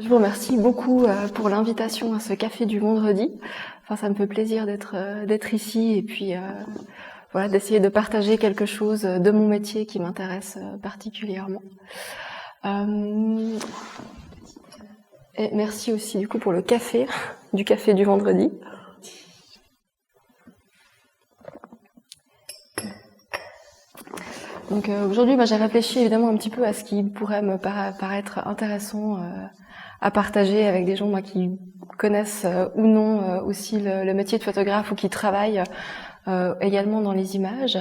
Je vous remercie beaucoup pour l'invitation à ce café du vendredi. Enfin, ça me fait plaisir d'être ici et puis voilà, d'essayer de partager quelque chose de mon métier qui m'intéresse particulièrement. Et merci aussi du coup pour le café, du café du vendredi. Donc aujourd'hui, j'ai réfléchi évidemment un petit peu à ce qui pourrait me paraître intéressant à partager avec des gens qui connaissent ou non aussi le métier de photographe ou qui travaillent également dans les images.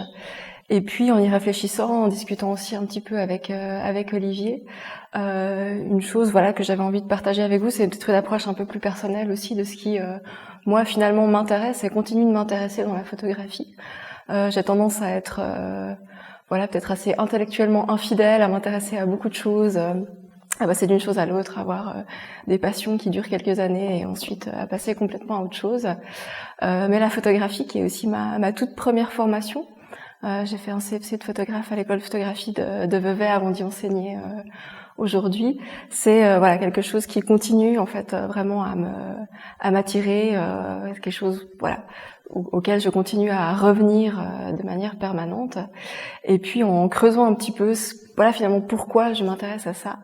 Et puis en y réfléchissant, en discutant aussi un petit peu avec Olivier, une chose que j'avais envie de partager avec vous, c'est peut-être une approche un peu plus personnelle aussi de ce qui moi finalement m'intéresse et continue de m'intéresser dans la photographie. J'ai tendance à être peut-être assez intellectuellement infidèle, à m'intéresser à beaucoup de choses, à passer d'une chose à l'autre, à avoir des passions qui durent quelques années et ensuite à passer complètement à autre chose. Mais la photographie qui est aussi ma toute première formation. J'ai fait un CFC de photographe à l'école de photographie de Vevey avant d'y enseigner aujourd'hui. C'est quelque chose qui continue en fait vraiment à m'attirer, quelque chose auquel je continue à revenir de manière permanente. Et puis en creusant un petit peu, finalement pourquoi je m'intéresse à ça.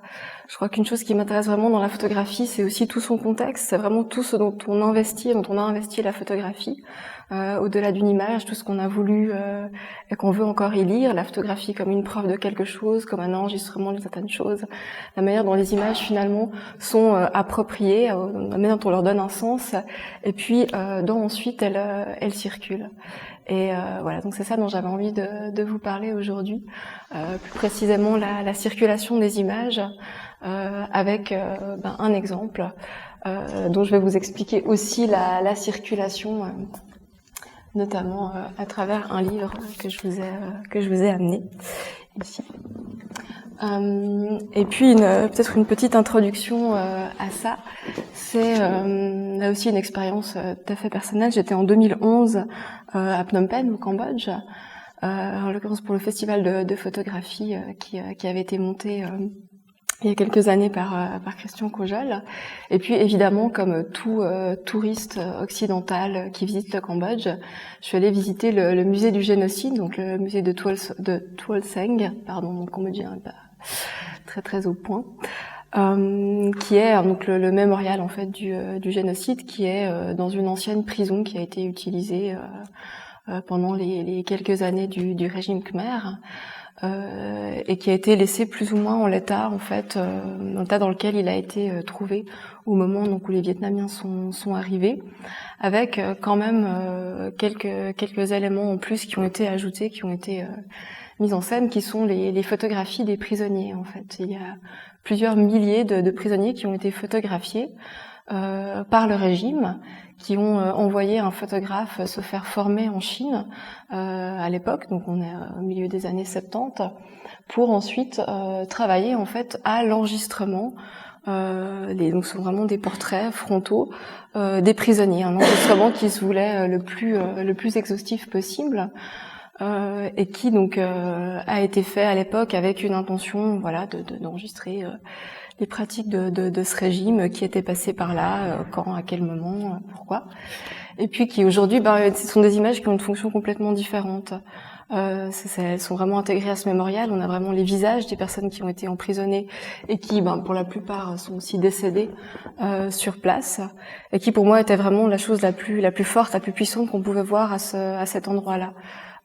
Je crois qu'une chose qui m'intéresse vraiment dans la photographie, c'est aussi tout son contexte, c'est vraiment tout ce dont on a investi la photographie. Au-delà d'une image, tout ce qu'on a voulu et qu'on veut encore y lire, la photographie comme une preuve de quelque chose, comme un enregistrement de certaines choses, la manière dont les images finalement sont appropriées, la manière dont on leur donne un sens, et puis dont ensuite elles circulent. Et donc c'est ça dont j'avais envie de vous parler aujourd'hui, plus précisément la circulation des images, avec un exemple dont je vais vous expliquer aussi la circulation, notamment à travers un livre que je vous ai amené ici. Et puis peut-être une petite introduction à ça. C'est là aussi une expérience tout à fait personnelle. J'étais en 2011 à Phnom Penh au Cambodge, en l'occurrence pour le festival de photographie qui avait été monté il y a quelques années par Christian Kojal. Et puis évidemment, comme tout touriste occidental qui visite le Cambodge, je suis allée visiter le musée du génocide, donc le musée de Tuol Seng, pardon, mon cambodgien n'est pas très très au point, qui est donc le mémorial en fait du génocide, qui est dans une ancienne prison qui a été utilisée pendant les quelques années du régime Khmer. Et qui a été laissé plus ou moins en l'état dans l'état dans lequel il a été trouvé au moment où les Vietnamiens sont arrivés, avec quand même quelques éléments en plus qui ont été ajoutés, qui ont été mis en scène, qui sont les photographies des prisonniers. En fait, il y a plusieurs milliers de prisonniers qui ont été photographiés par le régime, qui ont envoyé un photographe se faire former en Chine à l'époque, donc on est au milieu des années 70, pour ensuite travailler en fait à l'enregistrement. Donc ce sont vraiment des portraits frontaux des prisonniers, un enregistrement qui se voulait le plus exhaustif possible. Et qui donc a été fait à l'époque avec une intention d'enregistrer les pratiques de ce régime, qui était passé par là, quand, à quel moment, pourquoi. Et puis qui aujourd'hui, ce sont des images qui ont une fonction complètement différente. Elles sont vraiment intégrées à ce mémorial. On a vraiment les visages des personnes qui ont été emprisonnées et qui, pour la plupart, sont aussi décédées sur place, et qui pour moi était vraiment la chose la plus forte, la plus puissante qu'on pouvait voir à cet endroit-là,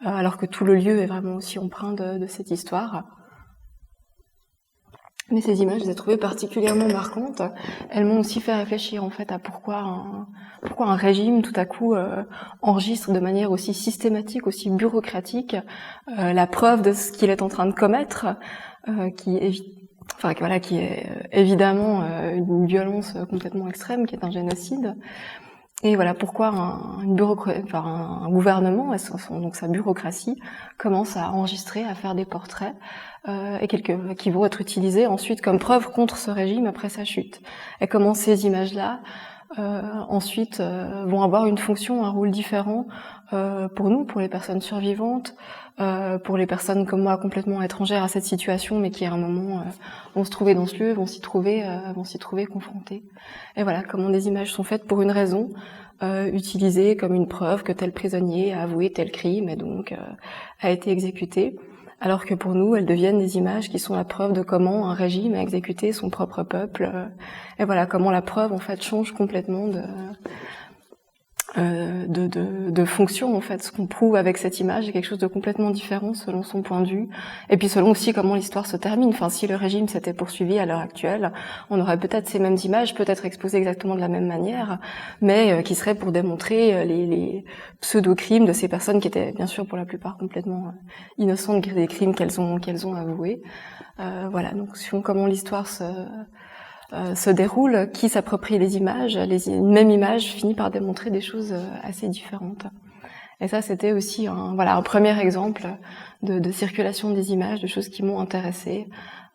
alors que tout le lieu est vraiment aussi empreint de cette histoire. Mais ces images, je les ai trouvées particulièrement marquantes. Elles m'ont aussi fait réfléchir en fait à pourquoi un régime tout à coup enregistre de manière aussi systématique, aussi bureaucratique, la preuve de ce qu'il est en train de commettre, qui est évidemment une violence complètement extrême, qui est un génocide. Et pourquoi un gouvernement, donc sa bureaucratie, commence à enregistrer, à faire des portraits, et qui vont être utilisés ensuite comme preuve contre ce régime après sa chute. Et comment ces images-là ensuite vont avoir une fonction, un rôle différent pour nous, pour les personnes survivantes, pour les personnes comme moi complètement étrangères à cette situation, mais qui à un moment vont se trouver dans ce lieu, vont s'y trouver confrontées. Et voilà, comment des images sont faites pour une raison, utilisées comme une preuve que tel prisonnier a avoué tel crime et donc a été exécuté. Alors que pour nous, elles deviennent des images qui sont la preuve de comment un régime a exécuté son propre peuple. Et voilà, comment la preuve, en fait, change complètement de fonction, en fait. Ce qu'on prouve avec cette image est quelque chose de complètement différent selon son point de vue. Et puis selon aussi comment l'histoire se termine. Enfin, si le régime s'était poursuivi à l'heure actuelle, on aurait peut-être ces mêmes images, peut-être exposées exactement de la même manière, mais qui seraient pour démontrer les pseudo-crimes de ces personnes qui étaient, bien sûr, pour la plupart complètement innocentes des crimes qu'elles ont avoués. Voilà, donc suivant comment l'histoire se déroule, qui s'approprie les images, une même image finit par démontrer des choses assez différentes. Et ça, c'était aussi un premier exemple de circulation des images, de choses qui m'ont intéressée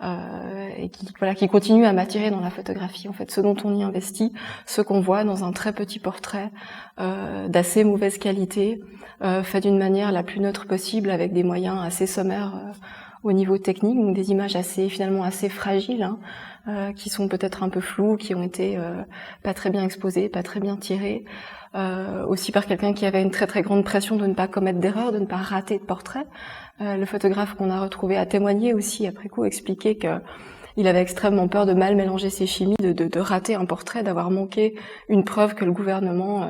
et qui continuent à m'attirer dans la photographie. En fait, ce dont on y investit, ce qu'on voit dans un très petit portrait d'assez mauvaise qualité, fait d'une manière la plus neutre possible, avec des moyens assez sommaires au niveau technique, donc des images finalement assez fragiles, qui sont peut-être un peu floues, qui ont été pas très bien exposées, pas très bien tirées, aussi par quelqu'un qui avait une très très grande pression de ne pas commettre d'erreur, de ne pas rater de portrait. Le photographe qu'on a retrouvé a témoigné aussi après coup, expliqué que il avait extrêmement peur de mal mélanger ses chimies, de rater un portrait, d'avoir manqué une preuve que le gouvernement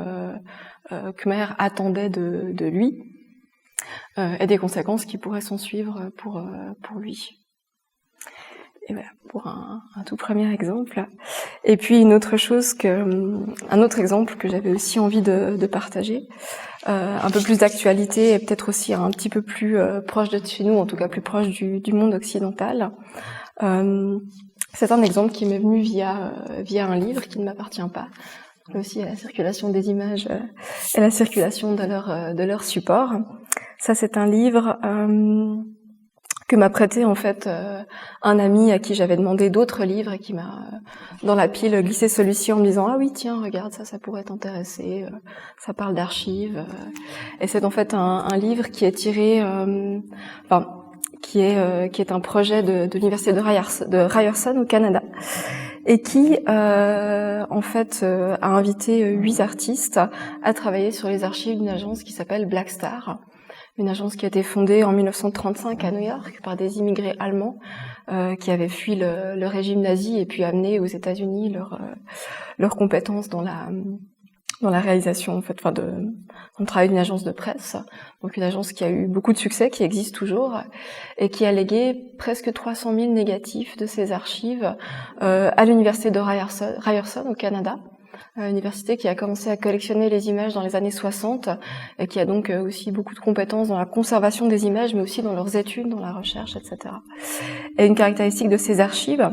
khmer attendait de lui, et des conséquences qui pourraient s'en suivre pour lui. Et voilà, pour un tout premier exemple. Et puis un autre exemple que j'avais aussi envie de partager, un peu plus d'actualité et peut-être aussi un petit peu plus proche de chez nous, en tout cas plus proche du monde occidental. C'est un exemple qui m'est venu via un livre qui ne m'appartient pas. Là aussi, la circulation des images et la circulation de leur support. Ça, c'est un livre que m'a prêté en fait un ami à qui j'avais demandé d'autres livres et qui m'a dans la pile glissé celui-ci en me disant ah oui tiens regarde ça pourrait t'intéresser, ça parle d'archives, et c'est en fait un livre qui est tiré qui est un projet de l'université de Ryerson au Canada et qui en fait a invité 8 artistes à travailler sur les archives d'une agence qui s'appelle Black Star. Une agence qui a été fondée en 1935 à New York par des immigrés allemands qui avaient fui le régime nazi et puis amené aux États-Unis leurs compétences dans la réalisation en fait, dans le travail d'une agence de presse. Donc une agence qui a eu beaucoup de succès, qui existe toujours et qui a légué presque 300 000 négatifs de ses archives à l'université de Ryerson au Canada. Université qui a commencé à collectionner les images dans les années 60 et qui a donc aussi beaucoup de compétences dans la conservation des images, mais aussi dans leurs études, dans la recherche, etc. Et une caractéristique de ces archives,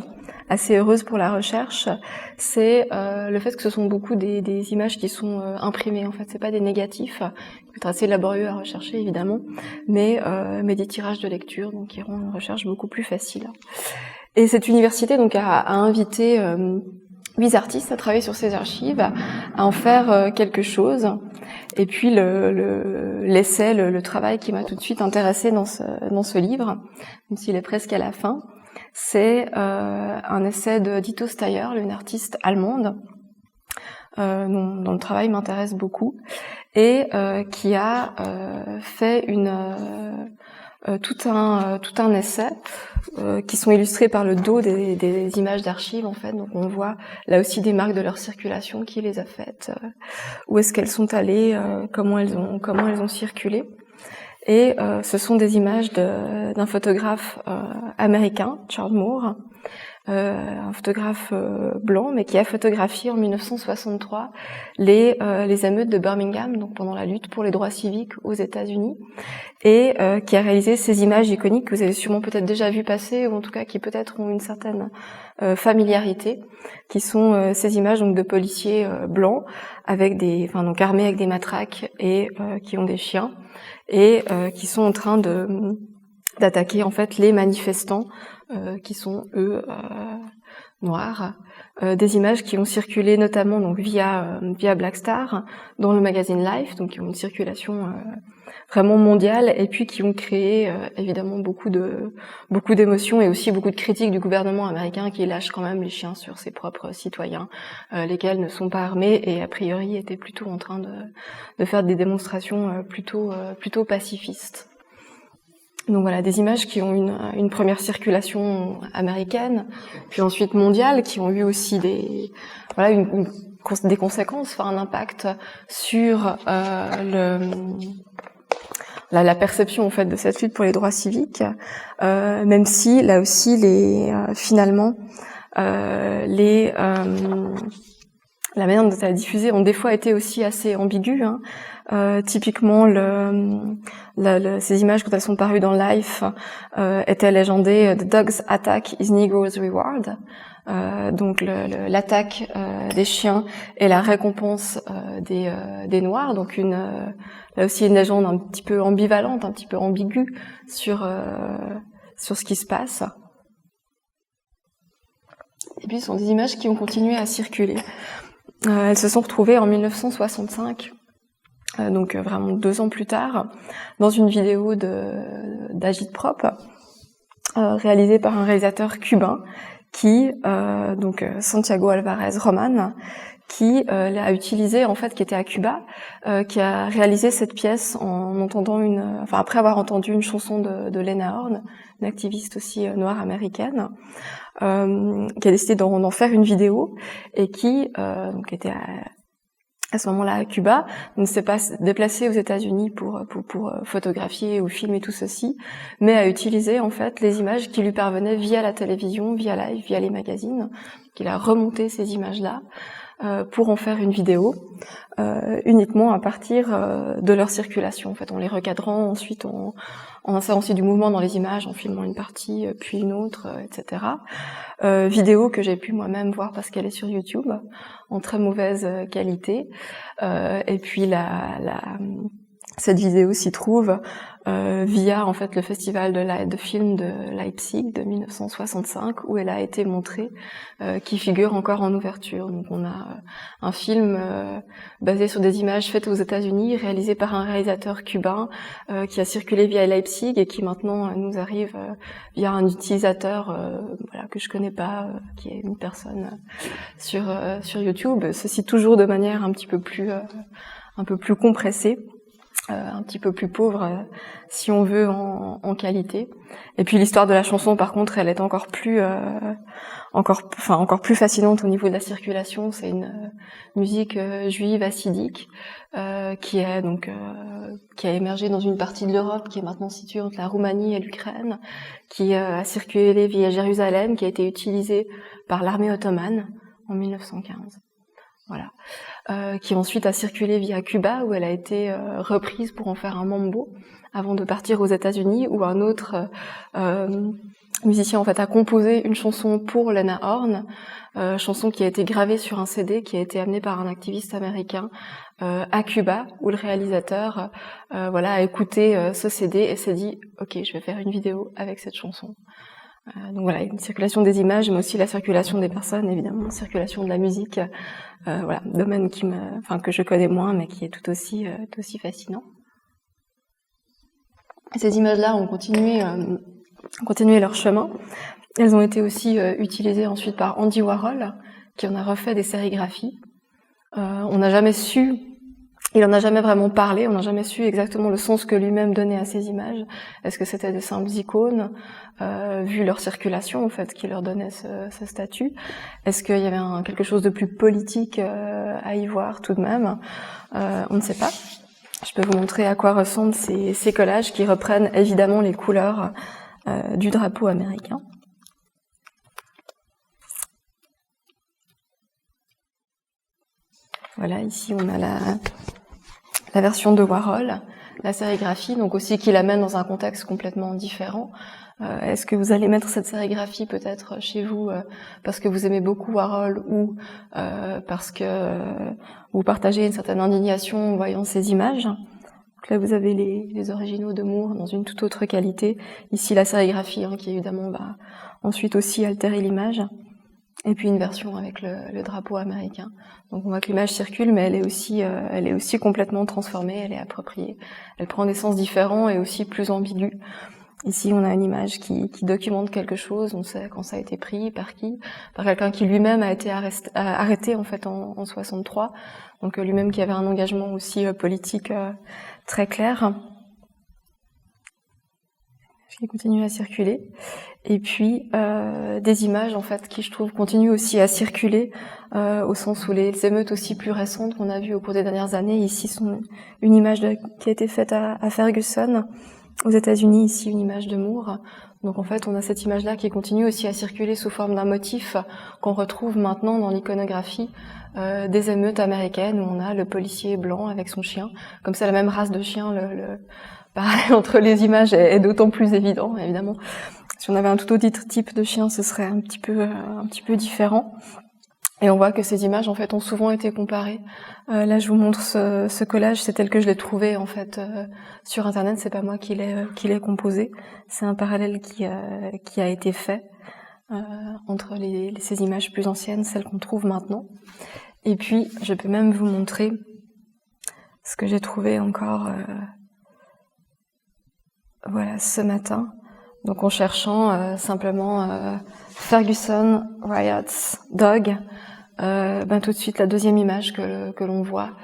assez heureuse pour la recherche, c'est le fait que ce sont beaucoup des images qui sont imprimées. En fait, c'est pas des négatifs, qui peuvent être assez laborieux à rechercher évidemment, mais des tirages de lecture, donc qui rendent une recherche beaucoup plus facile. Et cette université donc a invité 8 artistes à travailler sur ces archives, à en faire quelque chose. Et puis l'essai, le travail qui m'a tout de suite intéressée dans ce livre, même s'il est presque à la fin, c'est un essai de Dito Steyer, une artiste allemande, dont le travail m'intéresse beaucoup, et qui a fait tout un essai qui sont illustrés par le dos des images d'archives en fait. Donc on voit là aussi des marques de leur circulation, qui les a faites, où est-ce qu'elles sont allées, comment elles ont circulé. Et ce sont des images d'un photographe américain, Charles Moore, un photographe blanc, mais qui a photographié en 1963 les émeutes de Birmingham, donc pendant la lutte pour les droits civiques aux États-Unis, et qui a réalisé ces images iconiques que vous avez sûrement peut-être déjà vu passer, ou en tout cas qui peut-être ont une certaine familiarité, qui sont ces images donc de policiers blancs avec donc armés avec des matraques et qui ont des chiens et qui sont en train d'attaquer en fait les manifestants qui sont eux noires, des images qui ont circulé notamment donc via Blackstar dans le magazine Life, donc qui ont une circulation vraiment mondiale, et puis qui ont créé évidemment beaucoup d'émotions et aussi beaucoup de critiques du gouvernement américain qui lâche quand même les chiens sur ses propres citoyens, lesquels ne sont pas armés et a priori étaient plutôt en train de faire des démonstrations plutôt pacifistes. Donc voilà, des images qui ont une première circulation américaine, puis ensuite mondiale, qui ont eu aussi des conséquences, enfin un impact sur la perception en fait de cette lutte pour les droits civiques, même si là aussi la manière dont elle a diffusé ont des fois été aussi assez ambiguës. Typiquement, ces images, quand elles sont parues dans Life, étaient légendées « The dog's attack is Negro's reward ». Donc l'attaque des chiens et la récompense des Noirs. Donc là aussi une légende un petit peu ambivalente, un petit peu ambiguë sur ce qui se passe. Et puis ce sont des images qui ont continué à circuler. Elles se sont retrouvées en 1965, donc vraiment 2 ans plus tard, dans une vidéo d'Agitprop, réalisée par un réalisateur cubain qui, Santiago Alvarez Roman, qui l'a utilisé en fait, qui était à Cuba, qui a réalisé cette pièce en entendant après avoir entendu une chanson de Lena Horne, une activiste aussi noire américaine, qui a décidé d'en faire une vidéo et qui était à ce moment-là à Cuba, ne s'est pas déplacé aux États-Unis pour photographier ou filmer tout ceci, mais a utilisé en fait les images qui lui parvenaient via la télévision, via Live, via les magazines. Il a remonté ces images-là pour en faire une vidéo, uniquement à partir de leur circulation. En fait, en les recadrant, ensuite en insérant aussi du mouvement dans les images, en filmant une partie, puis une autre, etc. Vidéo que j'ai pu moi-même voir parce qu'elle est sur YouTube, en très mauvaise qualité. Et puis cette vidéo s'y trouve via en fait le festival de films de Leipzig de 1965 où elle a été montrée, qui figure encore en ouverture. Donc on a un film basé sur des images faites aux États-Unis, réalisé par un réalisateur cubain qui a circulé via Leipzig et qui maintenant nous arrive via un utilisateur que je connais pas, qui est une personne sur YouTube. Ceci toujours de manière un peu plus compressée. Un petit peu plus pauvre, si on veut, en qualité. Et puis l'histoire de la chanson, par contre, elle est encore plus fascinante au niveau de la circulation. C'est une musique juive hassidique qui a émergé dans une partie de l'Europe qui est maintenant située entre la Roumanie et l'Ukraine, qui a circulé via Jérusalem, qui a été utilisée par l'armée ottomane en 1915. Voilà. Qui ensuite a circulé via Cuba où elle a été reprise pour en faire un mambo avant de partir aux États-Unis où un autre musicien en fait a composé une chanson pour Lena Horne, chanson qui a été gravée sur un CD qui a été amené par un activiste américain à Cuba où le réalisateur a écouté ce CD et s'est dit OK, je vais faire une vidéo avec cette chanson. Donc voilà, une circulation des images, mais aussi la circulation des personnes, évidemment, la circulation de la musique, domaine que je connais moins, mais qui est tout aussi fascinant. Et ces images-là ont continué leur chemin. Elles ont été aussi utilisées ensuite par Andy Warhol, qui en a refait des sérigraphies. Il en a jamais vraiment parlé, on n'a jamais su exactement le sens que lui-même donnait à ces images. Est-ce que c'était des simples icônes, vu leur circulation, en fait, qui leur donnait ce statut? Est-ce qu'il y avait quelque chose de plus politique à y voir tout de même? On ne sait pas. Je peux vous montrer à quoi ressemblent ces collages qui reprennent évidemment les couleurs du drapeau américain. Voilà, ici on a la version de Warhol, la sérigraphie, donc aussi qui l'amène dans un contexte complètement différent. Est-ce que vous allez mettre cette sérigraphie peut-être chez vous parce que vous aimez beaucoup Warhol ou parce que vous partagez une certaine indignation en voyant ces images? Donc là vous avez les originaux de Moore dans une toute autre qualité. Ici la sérigraphie qui évidemment va ensuite aussi altérer l'image. et puis une version avec le drapeau américain. Donc on voit que l'image circule, mais elle est aussi complètement transformée, elle est appropriée. Elle prend des sens différents et aussi plus ambiguës. Ici, on a une image qui documente quelque chose, on sait quand ça a été pris, par qui, par quelqu'un qui lui-même a été arrêté en fait en 63, donc lui-même qui avait un engagement aussi politique très clair. Qui continue à circuler. Et puis des images en fait qui je trouve continuent aussi à circuler au sens où les émeutes aussi plus récentes qu'on a vues au cours des dernières années ici sont une image qui a été faite à Ferguson aux États-Unis, ici une image de Moore. Donc en fait on a cette image là qui continue aussi à circuler sous forme d'un motif qu'on retrouve maintenant dans l'iconographie des émeutes américaines où on a le policier blanc avec son chien, comme c'est la même race de chien, le parallèle entre les images est d'autant plus évident, évidemment. Si on avait un tout autre type de chien, ce serait un petit peu différent. Et on voit que ces images, en fait, ont souvent été comparées. Là, je vous montre ce collage, c'est tel que je l'ai trouvé, en fait, sur Internet. C'est pas moi qui l'ai composé. C'est un parallèle qui a été fait entre ces images plus anciennes, celles qu'on trouve maintenant. Et puis, je peux même vous montrer ce que j'ai trouvé encore. Voilà, ce matin, donc en cherchant simplement Ferguson Riots Dog, tout de suite la deuxième image que l'on voit,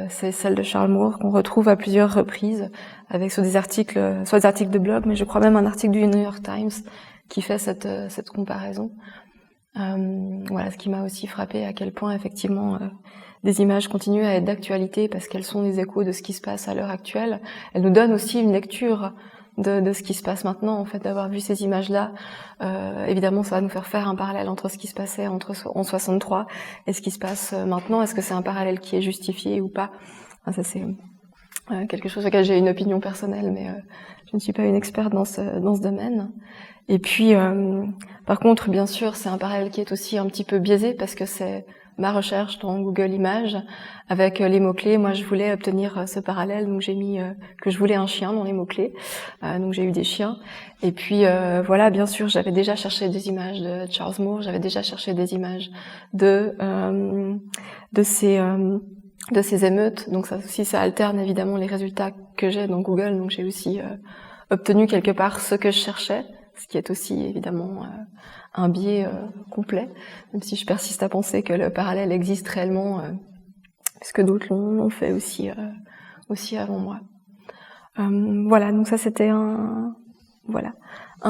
c'est celle de Charles Moore qu'on retrouve à plusieurs reprises avec soit des articles de blog, mais je crois même un article du New York Times qui fait cette comparaison. Voilà, ce qui m'a aussi frappé à quel point effectivement des images continuent à être d'actualité parce qu'elles sont des échos de ce qui se passe à l'heure actuelle. Elles nous donnent aussi une lecture de ce qui se passe maintenant, en fait, d'avoir vu ces images-là. Évidemment, ça va nous faire un parallèle entre ce qui se passait en 63 et ce qui se passe maintenant. Est-ce que c'est un parallèle qui est justifié ou pas? Ça, c'est quelque chose auquel j'ai une opinion personnelle, mais je ne suis pas une experte dans ce domaine. Et puis, par contre, bien sûr, c'est un parallèle qui est aussi un petit peu biaisé parce que c'est ma recherche dans Google Images avec les mots-clés. Moi, je voulais obtenir ce parallèle, donc j'ai mis que je voulais un chien dans les mots-clés. Donc j'ai eu des chiens. Et puis voilà, bien sûr, j'avais déjà cherché des images de Charles Moore, j'avais déjà cherché des images de ces émeutes. Donc ça aussi, ça alterne évidemment les résultats que j'ai dans Google. Donc j'ai aussi obtenu quelque part ce que je cherchais, ce qui est aussi évidemment un biais complet, même si je persiste à penser que le parallèle existe réellement, puisque d'autres l'ont fait aussi avant moi. Voilà, donc ça c'était un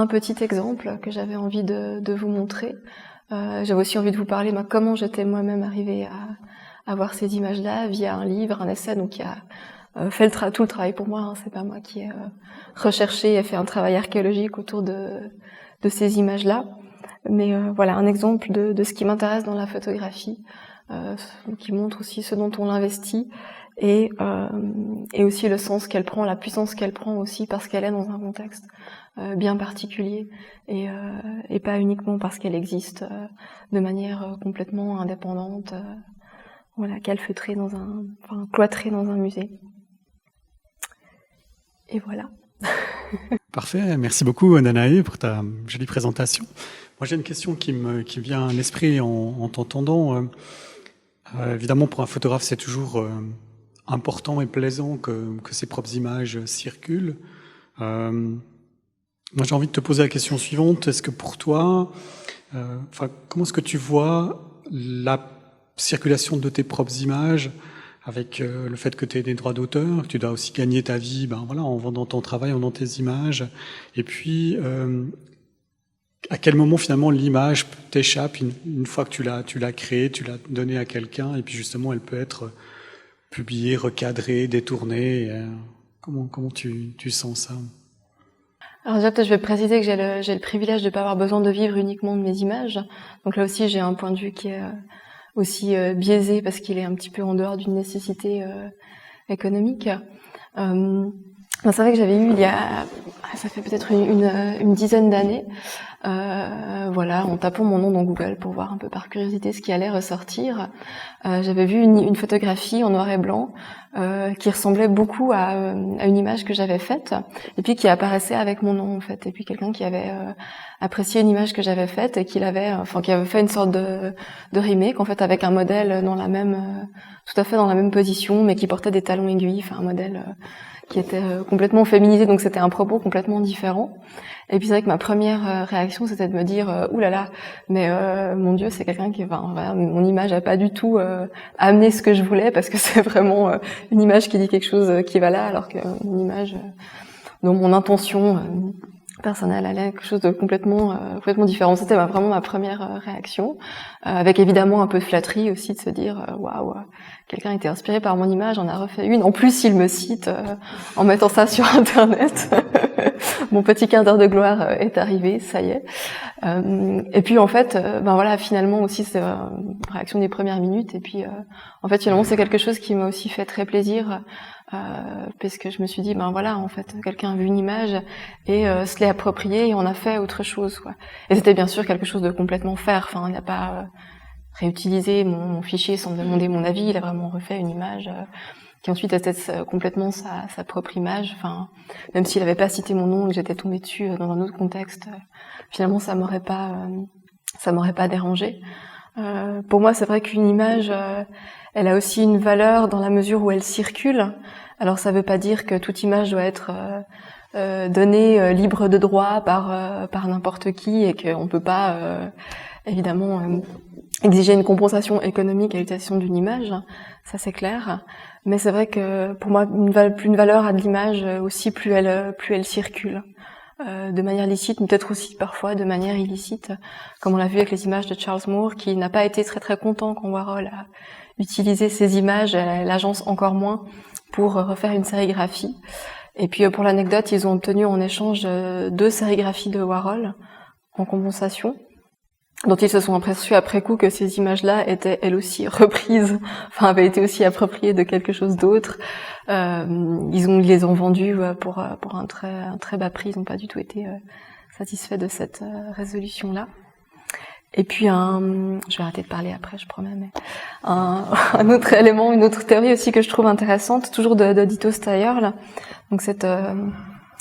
petit exemple que j'avais envie de vous montrer. J'avais aussi envie de vous parler comment j'étais moi-même arrivée à voir ces images-là via un livre, un essai, donc qui a fait tout le travail pour moi. Hein, c'est pas moi qui ai recherché et fait un travail archéologique autour de ces images-là. Mais voilà, un exemple de ce qui m'intéresse dans la photographie, qui montre aussi ce dont on l'investit et aussi le sens qu'elle prend, la puissance qu'elle prend aussi parce qu'elle est dans un contexte bien particulier et pas uniquement parce qu'elle existe de manière complètement indépendante, calfeutrée cloîtrée dans un musée. Et voilà. Parfait, merci beaucoup Danae pour ta jolie présentation. Moi j'ai une question qui vient à l'esprit en t'entendant. Évidemment pour un photographe c'est toujours important et plaisant que ses propres images circulent. Moi j'ai envie de te poser la question suivante. Est-ce que pour toi, comment est-ce que tu vois la circulation de tes propres images avec le fait que tu aies des droits d'auteur, que tu dois aussi gagner ta vie en vendant ton travail, en vendant tes images. Et puis, à quel moment finalement l'image t'échappe une fois que tu l'as créée, tu l'as donnée à quelqu'un, et puis justement elle peut être publiée, recadrée, détournée. Comment tu sens ça ? Alors déjà, peut-être je vais préciser que j'ai le privilège de ne pas avoir besoin de vivre uniquement de mes images. Donc là aussi, j'ai un point de vue qui est aussi biaisé parce qu'il est un petit peu en dehors d'une nécessité économique. C'est vrai que j'avais eu ça fait peut-être une dizaine d'années, en tapant mon nom dans Google pour voir un peu par curiosité ce qui allait ressortir. J'avais vu une photographie en noir et blanc qui ressemblait beaucoup à une image que j'avais faite et puis qui apparaissait avec mon nom en fait. Et puis quelqu'un qui avait apprécié une image que j'avais faite et qui avait fait une sorte de remake en fait avec un modèle tout à fait dans la même position mais qui portait des talons aiguilles, un modèle qui était complètement féminisé, donc c'était un propos complètement différent. Et puis c'est vrai que ma première réaction, c'était de me dire oulala, mais mon Dieu, c'est quelqu'un qui, mon image a pas du tout amené ce que je voulais, parce que c'est vraiment une image qui dit quelque chose qui va là, alors qu'une image dont mon intention personnelle allait quelque chose de complètement différent. C'était vraiment ma première réaction, avec évidemment un peu de flatterie aussi de se dire waouh, quelqu'un a été inspiré par mon image, en a refait une. En plus, il me cite en mettant ça sur Internet. Mon petit quart d'heure de gloire est arrivé, ça y est. Et puis en fait, finalement aussi c'est une réaction des premières minutes. Et puis en fait finalement c'est quelque chose qui m'a aussi fait très plaisir. Parce que je me suis dit en fait quelqu'un a vu une image et se l'est appropriée et on a fait autre chose quoi. Et c'était bien sûr quelque chose de complètement faire, il n'a pas réutilisé mon fichier sans me demander mon avis, il a vraiment refait une image qui ensuite était complètement sa propre image, même s'il n'avait pas cité mon nom et que j'étais tombée dessus dans un autre contexte, finalement ça m'aurait pas dérangé. Pour moi c'est vrai qu'une image elle a aussi une valeur dans la mesure où elle circule. Alors ça veut pas dire que toute image doit être donnée libre de droit par n'importe qui et qu'on peut pas évidemment exiger une compensation économique à l'utilisation d'une image, ça c'est clair. Mais c'est vrai que pour moi plus une valeur a de l'image aussi plus elle circule. De manière licite, mais peut-être aussi parfois de manière illicite, comme on l'a vu avec les images de Charles Moore, qui n'a pas été très très content quand Warhol a utilisé ces images, l'agence encore moins, pour refaire une sérigraphie. Et puis pour l'anecdote, ils ont obtenu en échange 2 sérigraphies de Warhol en compensation, dont ils se sont aperçus après coup que ces images-là étaient elles aussi reprises, avaient été aussi appropriées de quelque chose d'autre. Ils les ont vendues pour un très bas prix. Ils n'ont pas du tout été satisfaits de cette résolution-là. Et puis je vais arrêter de parler après, je promets. Mais un autre élément, une autre théorie aussi que je trouve intéressante, toujours de Dito Steyerl. Donc cette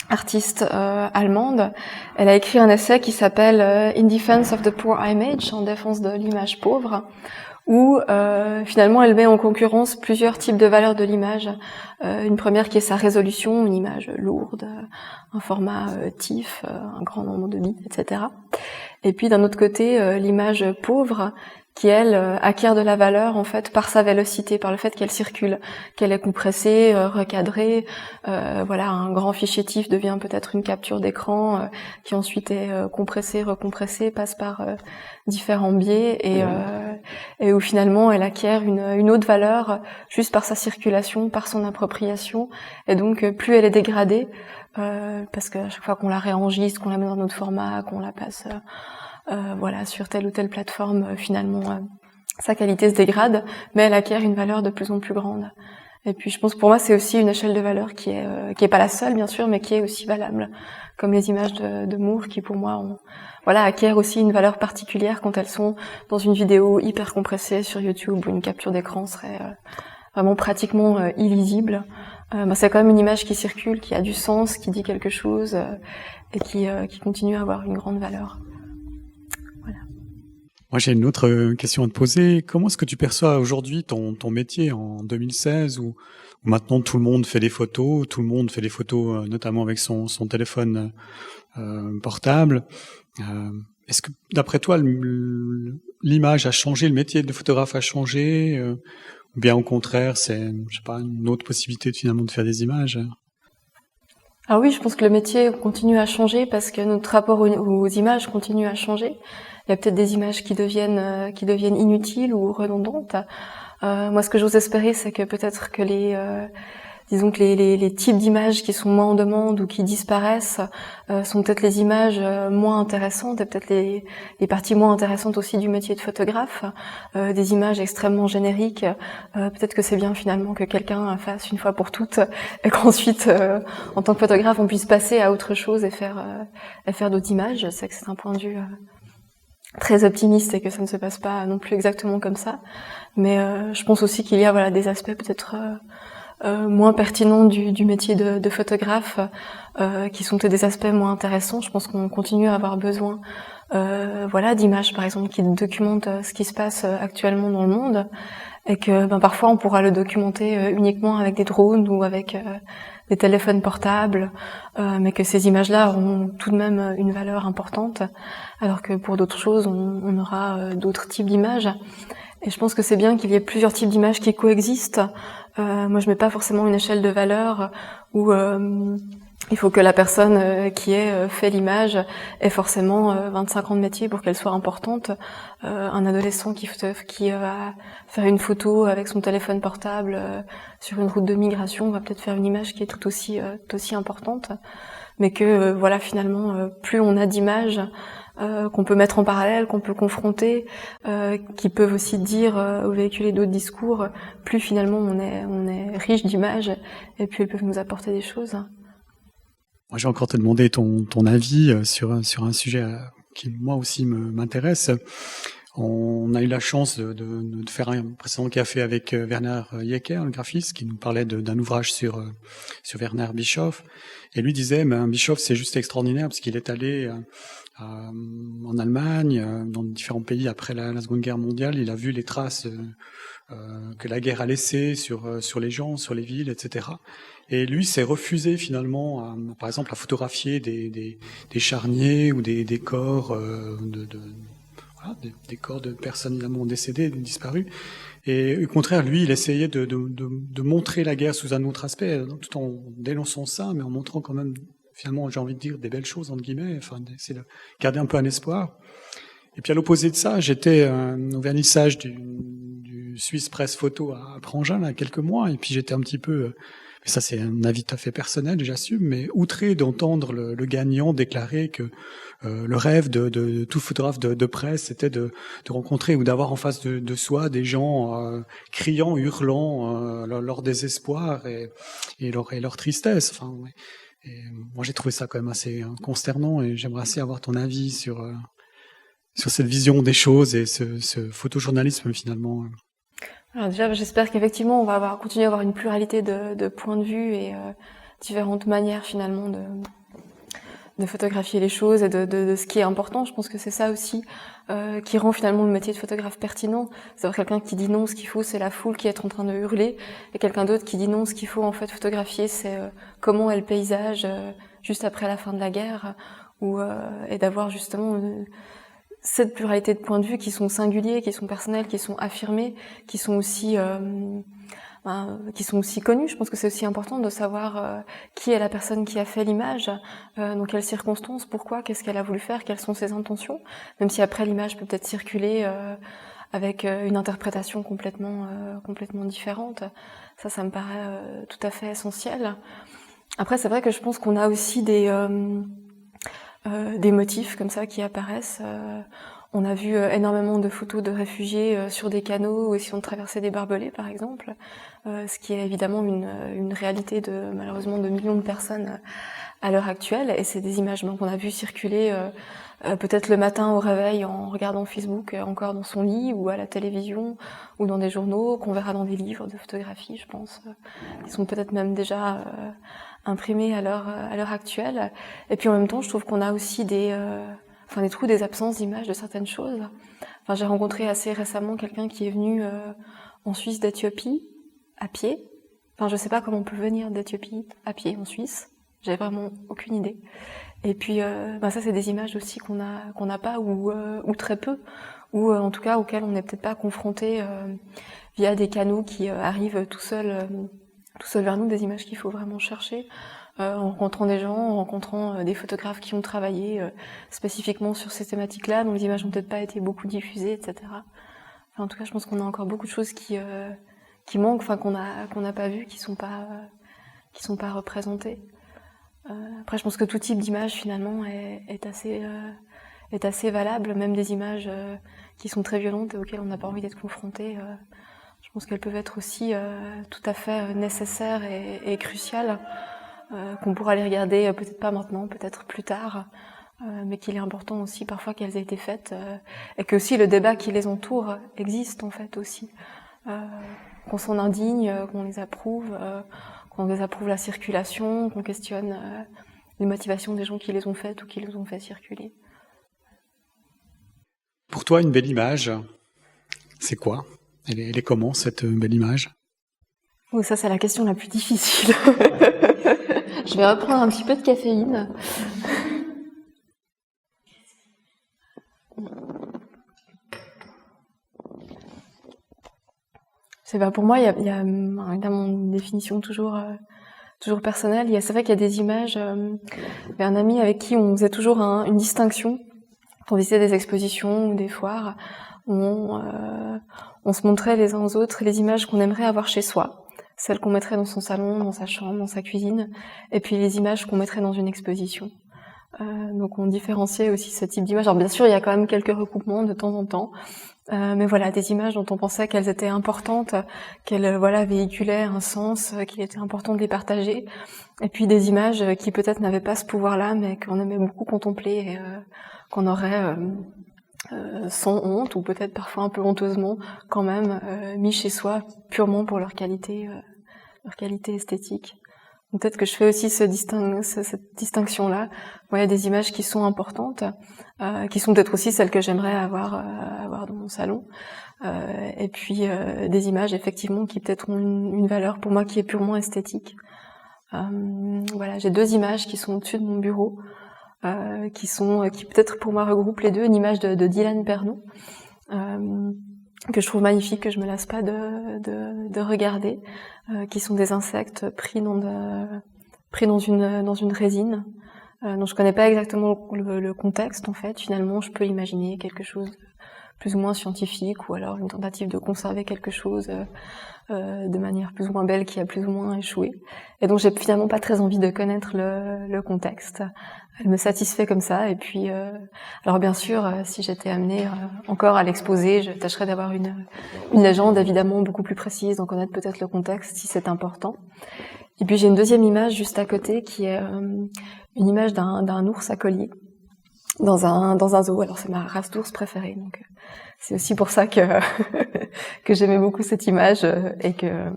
artiste allemande, elle a écrit un essai qui s'appelle In Defense of the Poor Image, en défense de l'image pauvre, où finalement elle met en concurrence plusieurs types de valeurs de l'image. Une première qui est sa résolution, une image lourde, un format TIFF, un grand nombre de bits, etc. Et puis d'un autre côté, l'image pauvre, qui elle acquiert de la valeur en fait par sa vélocité, par le fait qu'elle circule, qu'elle est compressée, recadrée. Un grand fichier TIFF devient peut-être une capture d'écran qui ensuite est compressée, recompressée, passe par différents biais et où finalement elle acquiert une autre valeur juste par sa circulation, par son appropriation. Et donc plus elle est dégradée, parce que à chaque fois qu'on la réenregistre, qu'on la met dans notre format, qu'on la passe sur telle ou telle plateforme, finalement sa qualité se dégrade, mais elle acquiert une valeur de plus en plus grande. Et puis je pense pour moi c'est aussi une échelle de valeur qui est pas la seule bien sûr, mais qui est aussi valable, comme les images de Moore qui pour moi acquièrent aussi une valeur particulière quand elles sont dans une vidéo hyper compressée sur YouTube où une capture d'écran serait vraiment pratiquement illisible. C'est quand même une image qui circule, qui a du sens, qui dit quelque chose et qui continue à avoir une grande valeur. Voilà. Moi, j'ai une autre question à te poser. Comment est-ce que tu perçois aujourd'hui ton métier en 2016 où maintenant tout le monde fait des photos, notamment avec son téléphone portable. Est-ce que, d'après toi, l'image a changé, le métier de photographe a changé ou bien au contraire, c'est, je sais pas, une autre possibilité finalement de faire des images? Ah oui, je pense que le métier continue à changer parce que notre rapport aux images continue à changer. Il y a peut-être des images qui deviennent inutiles ou redondantes. Moi, ce que j'ose espérer, c'est que peut-être que disons que les types d'images qui sont moins en demande ou qui disparaissent sont peut-être les images moins intéressantes et peut-être les parties moins intéressantes aussi du métier de photographe. Des images extrêmement génériques, peut-être que c'est bien finalement que quelqu'un fasse une fois pour toutes et qu'ensuite, en tant que photographe, on puisse passer à autre chose et faire d'autres images. Je sais que c'est un point de vue très optimiste et que ça ne se passe pas non plus exactement comme ça. Mais je pense aussi qu'il y a des aspects peut-être moins pertinents du métier de photographe, qui sont peut-être des aspects moins intéressants. Je pense qu'on continue à avoir besoin d'images, par exemple, qui documentent ce qui se passe actuellement dans le monde, et que parfois on pourra le documenter uniquement avec des drones ou avec des téléphones portables, mais que ces images-là auront tout de même une valeur importante, alors que pour d'autres choses, on aura d'autres types d'images. Et je pense que c'est bien qu'il y ait plusieurs types d'images qui coexistent. Moi, je mets pas forcément une échelle de valeur où il faut que la personne qui ait fait l'image ait forcément 25 ans de métier pour qu'elle soit importante. Un adolescent qui va faire une photo avec son téléphone portable sur une route de migration va peut-être faire une image qui est tout aussi importante. Mais que finalement, plus on a d'images qu'on peut mettre en parallèle, qu'on peut confronter, qui peuvent aussi dire ou véhiculer d'autres discours, plus finalement on est riche d'images et puis elles peuvent nous apporter des choses. Moi, je vais encore te demander ton avis sur un sujet qui moi aussi m'intéresse. On a eu la chance de faire un précédent café avec Werner Jecker, le graphiste, qui nous parlait d'un ouvrage sur Werner Bischoff. Et lui disait, Bischoff, c'est juste extraordinaire parce qu'il est allé en Allemagne, dans différents pays après la Seconde Guerre mondiale. Il a vu les traces que la guerre a laissées sur les gens, sur les villes, etc. Et lui s'est refusé finalement, par exemple, à photographier des charniers ou des corps des corps de personnes évidemment décédées, disparues. Et au contraire, lui, il essayait de montrer la guerre sous un autre aspect, tout en dénonçant ça, mais en montrant quand même, finalement, j'ai envie de dire, des belles choses, entre guillemets, enfin, d'essayer de garder un peu un espoir. Et puis à l'opposé de ça, j'étais au vernissage du Swiss Press Photo à Prangin, là, quelques mois, et puis j'étais un petit peu... Mais ça, c'est un avis tout à fait personnel, j'assume, mais outré d'entendre le gagnant déclarer que le rêve de tout photographe de presse, c'était de rencontrer ou d'avoir en face de soi des gens criant, hurlant leur désespoir et leur tristesse. Enfin, ouais. Et moi, j'ai trouvé ça quand même assez consternant et j'aimerais assez avoir ton avis sur cette vision des choses et ce photojournalisme finalement. Alors déjà, j'espère qu'effectivement, on va continuer à avoir une pluralité de points de vue et différentes manières finalement de photographier les choses et de ce qui est important. Je pense que c'est ça aussi qui rend finalement le métier de photographe pertinent. C'est-à-dire quelqu'un qui dit non, ce qu'il faut, c'est la foule qui est en train de hurler, et quelqu'un d'autre qui dit non, ce qu'il faut en fait photographier, c'est comment est le paysage juste après la fin de la guerre, et d'avoir justement cette pluralité de points de vue qui sont singuliers, qui sont personnels, qui sont affirmés, qui sont aussi connus. Je pense que c'est aussi important de savoir qui est la personne qui a fait l'image, dans quelles circonstances, pourquoi, qu'est-ce qu'elle a voulu faire, quelles sont ses intentions, même si après l'image peut peut-être circuler avec une interprétation complètement différente. Ça me paraît tout à fait essentiel. Après, c'est vrai que je pense qu'on a aussi des motifs comme ça qui apparaissent. On a vu énormément de photos de réfugiés sur des canaux ou essayant de traverser des barbelés, par exemple, ce qui est évidemment une réalité malheureusement de millions de personnes à l'heure actuelle. Et c'est des images qu'on a vu circuler peut-être le matin au réveil en regardant Facebook, encore dans son lit, ou à la télévision, ou dans des journaux, qu'on verra dans des livres de photographie, je pense, qui sont peut-être même déjà imprimés à l'heure actuelle. Et puis en même temps, je trouve qu'on a aussi des trous, des absences d'images de certaines choses. Enfin, j'ai rencontré assez récemment quelqu'un qui est venu en Suisse d'Éthiopie à pied. Enfin, je sais pas comment on peut venir d'Éthiopie à pied en Suisse. J'ai vraiment aucune idée. Et puis, ça, c'est des images aussi qu'on n'a pas ou très peu, ou en tout cas auxquelles on n'est peut-être pas confronté via des canaux qui arrivent tout seuls vers nous, des images qu'il faut vraiment chercher. En rencontrant des gens, en rencontrant des photographes qui ont travaillé spécifiquement sur ces thématiques-là, dont les images n'ont peut-être pas été beaucoup diffusées, etc. Enfin, en tout cas, je pense qu'on a encore beaucoup de choses qui manquent, qu'on n'a pas vues, qui sont pas sont pas représentées. Après, je pense que tout type d'image finalement est assez valable, même des images qui sont très violentes et auxquelles on n'a pas envie d'être confronté. Je pense qu'elles peuvent être aussi tout à fait nécessaires et cruciales, qu'on pourra les regarder peut-être pas maintenant, peut-être plus tard, mais qu'il est important aussi parfois qu'elles aient été faites et que aussi le débat qui les entoure existe en fait aussi. Qu'on s'en indigne, qu'on les approuve la circulation, qu'on questionne les motivations des gens qui les ont faites ou qui les ont fait circuler. Pour toi, une belle image, c'est quoi ? Elle est comment, cette belle image ? Oh, ça, c'est la question la plus difficile. Je vais reprendre un petit peu de caféine. Pour moi, il y a évidemment une définition toujours personnelle. C'est vrai qu'il y a des images. Il y a un ami avec qui on faisait toujours une distinction quand on visitait des expositions ou des foires. On se montrait les uns aux autres les images qu'on aimerait avoir chez soi, celles qu'on mettrait dans son salon, dans sa chambre, dans sa cuisine, et puis les images qu'on mettrait dans une exposition. Donc on différenciait aussi ce type d'images. Alors bien sûr, il y a quand même quelques recoupements de temps en temps, mais voilà, des images dont on pensait qu'elles étaient importantes, qu'elles véhiculaient un sens, qu'il était important de les partager, et puis des images qui peut-être n'avaient pas ce pouvoir-là, mais qu'on aimait beaucoup contempler, et qu'on aurait sans honte, ou peut-être parfois un peu honteusement, quand même mis chez soi, purement pour leur qualité esthétique. Donc peut-être que je fais aussi cette distinction-là. Il y a des images qui sont importantes, qui sont peut-être aussi celles que j'aimerais avoir dans mon salon, et puis des images effectivement qui peut-être ont une valeur pour moi qui est purement esthétique. J'ai 2 images qui sont au-dessus de mon bureau, qui peut-être pour moi regroupent les deux. Une image de Dylan Pernaut, que je trouve magnifique, que je me lasse pas de regarder, qui sont des insectes pris dans une résine, dont je connais pas exactement le contexte en fait. Finalement, je peux imaginer quelque chose de plus ou moins scientifique, ou alors une tentative de conserver quelque chose de manière plus ou moins belle qui a plus ou moins échoué. Et donc j'ai finalement pas très envie de connaître le contexte. Elle me satisfait comme ça. Et puis, alors bien sûr, si j'étais amenée encore à l'exposer, je tâcherais d'avoir une légende évidemment beaucoup plus précise, d'en connaître peut-être le contexte si c'est important. Et puis j'ai une deuxième image juste à côté qui est une image d'un ours à collier dans un zoo. Alors c'est ma race d'ours préférée, donc c'est aussi pour ça que que j'aimais beaucoup cette image et que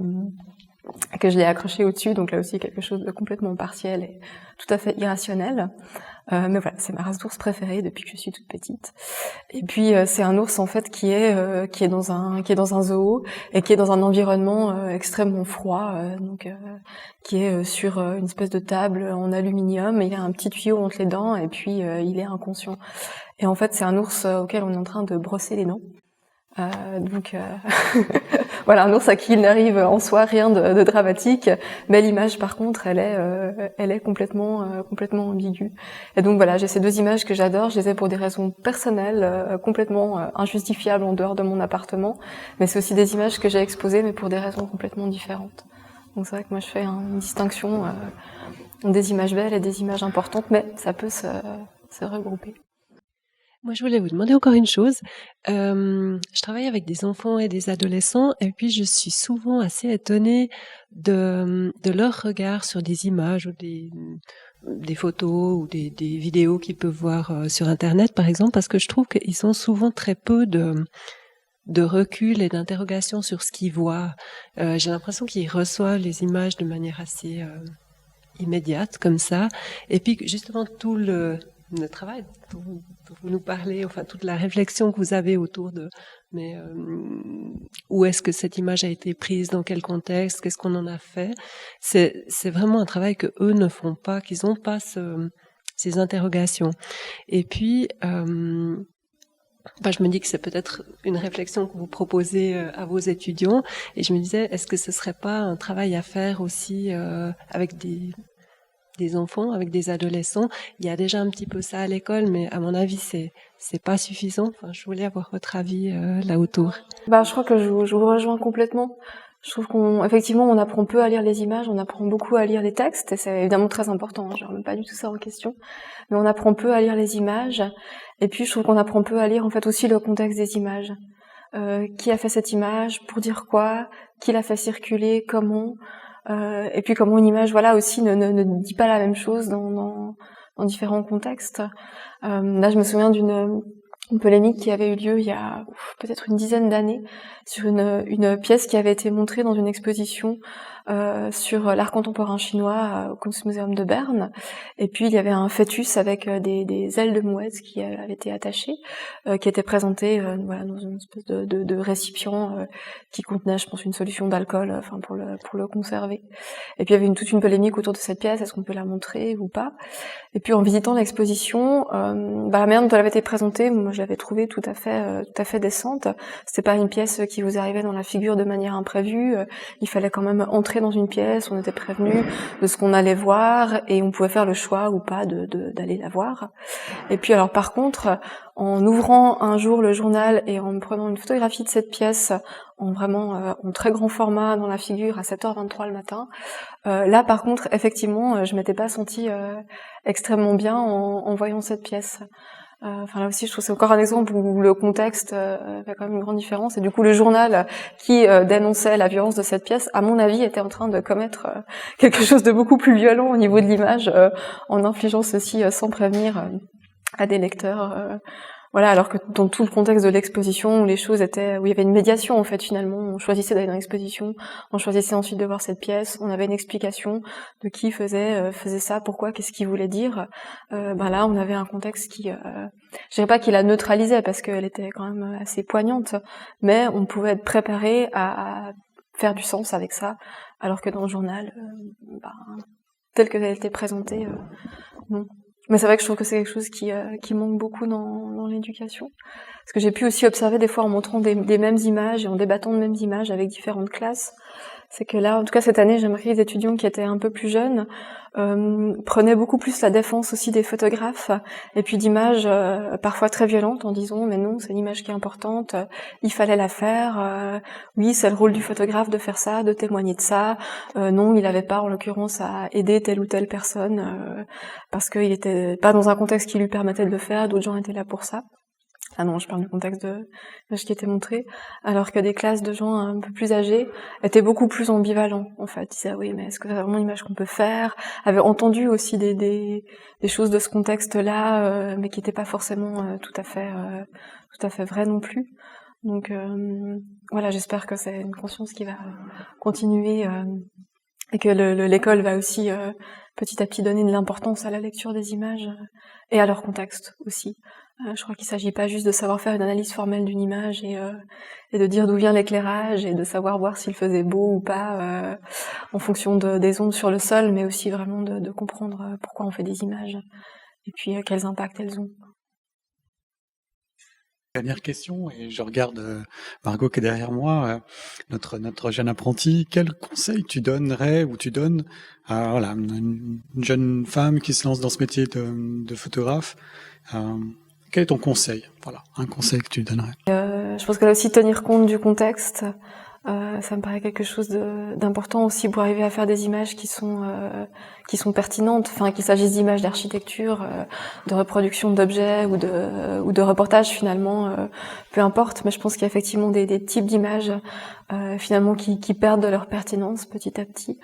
je l'ai accrochée au-dessus. Donc là aussi quelque chose de complètement partiel et tout à fait irrationnel. Mais voilà, c'est ma race d'ours préférée depuis que je suis toute petite. Et puis c'est un ours en fait qui est dans un zoo et qui est dans un environnement extrêmement froid, qui est sur une espèce de table en aluminium. Et il a un petit tuyau entre les dents et puis il est inconscient. Et en fait, c'est un ours auquel on est en train de brosser les dents. Voilà, un ours à qui il n'arrive en soi rien de dramatique, mais l'image par contre elle est complètement ambiguë. Et donc voilà, j'ai ces 2 images que j'adore, je les ai pour des raisons personnelles, complètement injustifiables en dehors de mon appartement, mais c'est aussi des images que j'ai exposées mais pour des raisons complètement différentes. Donc c'est vrai que moi je fais une distinction des images belles et des images importantes, mais ça peut se regrouper. Moi, je voulais vous demander encore une chose. Je travaille avec des enfants et des adolescents, et puis je suis souvent assez étonnée de leur regard sur des images ou des photos ou des vidéos qu'ils peuvent voir sur Internet, par exemple, parce que je trouve qu'ils ont souvent très peu de recul et d'interrogation sur ce qu'ils voient. J'ai l'impression qu'ils reçoivent les images de manière assez immédiate, comme ça, et puis justement tout le travail dont vous nous parlez, enfin toute la réflexion que vous avez autour de où est-ce que cette image a été prise, dans quel contexte, qu'est-ce qu'on en a fait, c'est vraiment un travail que eux ne font pas, qu'ils n'ont pas ces interrogations. Et puis je me dis que c'est peut-être une réflexion que vous proposez à vos étudiants, et je me disais, est-ce que ce serait pas un travail à faire aussi avec des enfants, avec des adolescents? Il y a déjà un petit peu ça à l'école, mais à mon avis, c'est pas suffisant. Enfin, je voulais avoir votre avis là autour. Je crois que je vous rejoins complètement. Je trouve qu'effectivement, on apprend peu à lire les images, on apprend beaucoup à lire les textes, et c'est évidemment très important, je remets pas du tout ça en question, mais on apprend peu à lire les images, et puis je trouve qu'on apprend peu à lire en fait aussi le contexte des images. Qui a fait cette image, pour dire quoi, qui l'a fait circuler, comment, et puis comment une image, voilà, aussi ne dit pas la même chose dans différents contextes. Là, je me souviens d'une polémique qui avait eu lieu il y a peut-être une dizaine d'années sur une pièce qui avait été montrée dans une exposition sur l'art contemporain chinois au Kunstmuseum de Berne. Et puis il y avait un fœtus avec des ailes de mouette qui avaient été attachées, qui était présenté voilà, dans une espèce de récipient qui contenait, je pense, une solution d'alcool, enfin pour le conserver. Et puis il y avait toute une polémique autour de cette pièce, est-ce qu'on peut la montrer ou pas? Et puis en visitant l'exposition, la manière dont elle avait été présentée, moi je l'avais trouvée tout à fait décente. C'était pas une pièce qui vous arrivait dans la figure de manière imprévue. Il fallait quand même entrer dans une pièce, on était prévenu de ce qu'on allait voir et on pouvait faire le choix ou pas d'aller la voir. Et puis alors par contre, en ouvrant un jour le journal et en me prenant une photographie de cette pièce en très grand format dans la figure à 7h23 le matin, là par contre effectivement je m'étais pas sentie extrêmement bien en voyant cette pièce. Enfin là aussi je trouve que c'est encore un exemple où le contexte fait quand même une grande différence, et du coup le journal qui dénonçait la violence de cette pièce, à mon avis, était en train de commettre quelque chose de beaucoup plus violent au niveau de l'image en infligeant ceci sans prévenir à des lecteurs. Voilà, alors que dans tout le contexte de l'exposition, où les choses étaient, où il y avait une médiation en fait finalement, on choisissait d'aller dans l'exposition, on choisissait ensuite de voir cette pièce, on avait une explication de qui faisait ça, pourquoi, qu'est-ce qu'il voulait dire. Là, on avait un contexte qui, je dirais pas qu'il la neutralisait parce qu'elle était quand même assez poignante, mais on pouvait être préparé à faire du sens avec ça, alors que dans le journal, tel que elle était présentée, non. Mais c'est vrai que je trouve que c'est quelque chose qui manque beaucoup dans l'éducation. Parce que j'ai pu aussi observer des fois en montrant des mêmes images et en débattant de mêmes images avec différentes classes, c'est que là, en tout cas cette année, j'ai remarqué que les étudiants qui étaient un peu plus jeunes prenaient beaucoup plus la défense aussi des photographes et puis d'images parfois très violentes en disant mais non, c'est une image qui est importante, il fallait la faire, oui c'est le rôle du photographe de faire ça, de témoigner de ça, non il n'avait pas en l'occurrence à aider telle ou telle personne parce qu'il était pas dans un contexte qui lui permettait de le faire, d'autres gens étaient là pour ça. Ah non, je parle du contexte de l'image qui était montrée, alors que des classes de gens un peu plus âgés étaient beaucoup plus ambivalents, en fait. Ils disaient, ah oui, mais est-ce que c'est vraiment une image qu'on peut faire? Avaient entendu aussi des choses de ce contexte-là, mais qui n'étaient pas forcément tout à fait vraies non plus. Donc, voilà, j'espère que c'est une conscience qui va continuer, et que l'école va aussi, petit à petit donner de l'importance à la lecture des images, et à leur contexte aussi. Je crois qu'il ne s'agit pas juste de savoir faire une analyse formelle d'une image et de dire d'où vient l'éclairage et de savoir voir s'il faisait beau ou pas en fonction des ondes sur le sol, mais aussi vraiment de comprendre pourquoi on fait des images et puis quels impacts elles ont. Dernière question, et je regarde Margot qui est derrière moi, notre jeune apprenti. Quel conseil tu donnerais ou tu donnes à une jeune femme qui se lance dans ce métier de photographe? Quel est ton conseil? Voilà, un conseil que tu donnerais. Je pense que là aussi tenir compte du contexte, ça me paraît quelque chose d'important aussi pour arriver à faire des images qui sont pertinentes, enfin qu'il s'agisse d'images d'architecture, de reproduction d'objets ou de reportages finalement, peu importe, mais je pense qu'il y a effectivement des types d'images finalement qui perdent de leur pertinence petit à petit.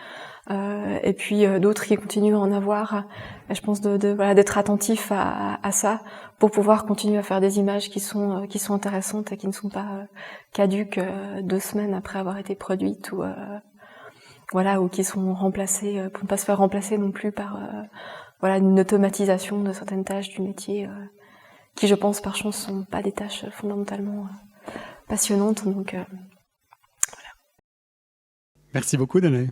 Et puis d'autres qui continuent à en avoir. Et je pense d'être attentif à ça pour pouvoir continuer à faire des images qui sont intéressantes et qui ne sont pas caduques 2 semaines après avoir été produites ou qui sont remplacées pour ne pas se faire remplacer non plus par une automatisation de certaines tâches du métier qui, je pense, par chance, sont pas des tâches fondamentalement passionnantes. Donc voilà. Merci beaucoup, Danae.